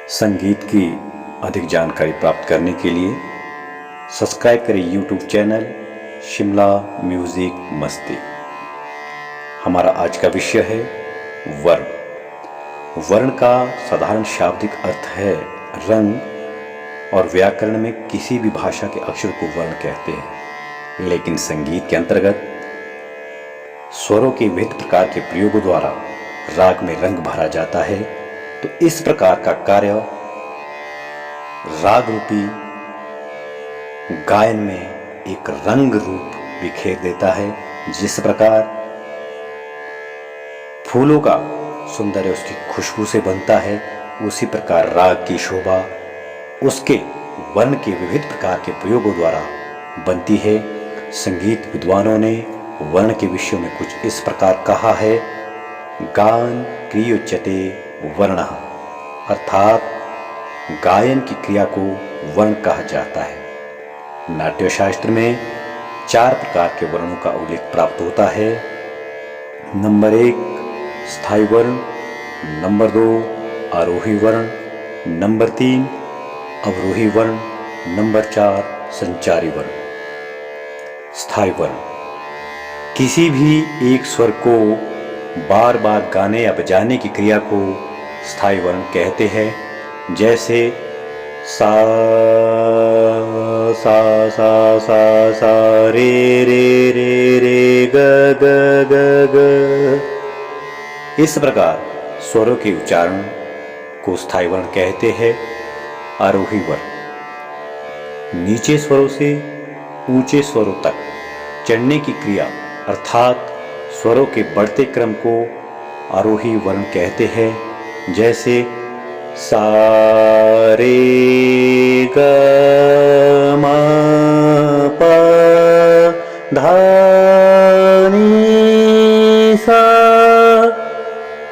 संगीत की अधिक जानकारी प्राप्त करने के लिए सब्सक्राइब करें यूट्यूब चैनल शिमला म्यूजिक मस्ती। हमारा आज का विषय है वर्ण। वर्ण का साधारण शाब्दिक अर्थ है रंग और व्याकरण में किसी भी भाषा के अक्षर को वर्ण कहते हैं, लेकिन संगीत के अंतर्गत स्वरों के विविध प्रकार के प्रयोगों द्वारा राग में रंग भरा जाता है। तो इस प्रकार का कार्य राग रूपी गायन में एक रंग रूप बिखेर देता है। जिस प्रकार फूलों का सौंदर्य उसकी खुशबू से बनता है, उसी प्रकार राग की शोभा उसके वर्ण के विविध प्रकार के प्रयोगों द्वारा बनती है। संगीत विद्वानों ने वर्ण के विषयों में कुछ इस प्रकार कहा है। गान क्रियोच्यते वर्णः, अर्थात गायन की क्रिया को वर्ण कहा जाता है। नाट्यशास्त्र में 4 प्रकार के वर्णों का उल्लेख प्राप्त होता है। नंबर 1 स्थायी वर्ण, नंबर 2 आरोही वर्ण, नंबर 3 अवरोही वर्ण, नंबर 4 संचारी वर्ण। स्थायी वर्ण किसी भी एक स्वर को बार बार गाने या बजाने की क्रिया को स्थायी वर्ण कहते हैं। जैसे सा सा सा सा सा रे रे रे रे ग ग ग ग। इस प्रकार स्वरों के उच्चारण को स्थायी वर्ण कहते हैं। आरोही वर्ण नीचे स्वरों से ऊंचे स्वरों तक चढ़ने की क्रिया अर्थात स्वरों के बढ़ते क्रम को आरोही वर्ण कहते हैं। जैसे सा रे ग म प धा नी सा।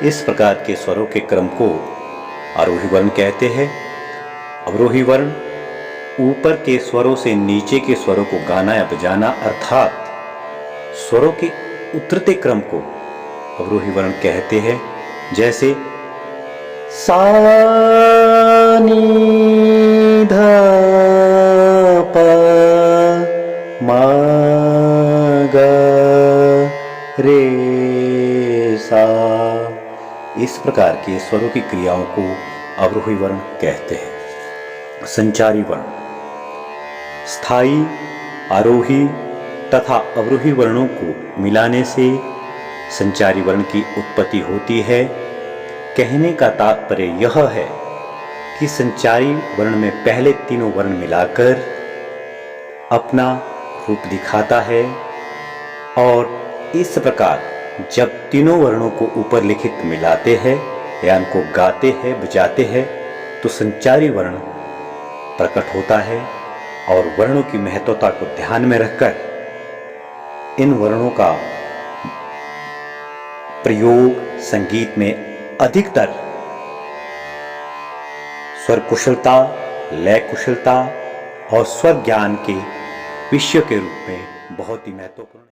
इस प्रकार के स्वरों के क्रम को आरोही वर्ण कहते हैं। अवरोही वर्ण ऊपर के स्वरों से नीचे के स्वरों को गाना या बजाना अर्थात स्वरों के उतरते क्रम को अवरोही वर्ण कहते हैं। जैसे सा नी ध प म ग रे सा। इस प्रकार के स्वरों की क्रियाओं को अवरोही वर्ण कहते हैं। संचारी वर्ण स्थायी आरोही तथा अवरोही वर्णों को मिलाने से संचारी वर्ण की उत्पत्ति होती है। कहने का तात्पर्य यह है कि संचारी वर्ण में पहले तीनों वर्ण मिलाकर अपना रूप दिखाता है और इस प्रकार जब तीनों वर्णों को ऊपर लिखित मिलाते हैं या उनको गाते हैं बजाते हैं तो संचारी वर्ण प्रकट होता है। और वर्णों की महत्वता को ध्यान में रखकर इन वर्णों का प्रयोग संगीत में अधिकतर स्वर कुशलता, लय कुशलता और स्वर ज्ञान के विषय के रूप में बहुत ही महत्वपूर्ण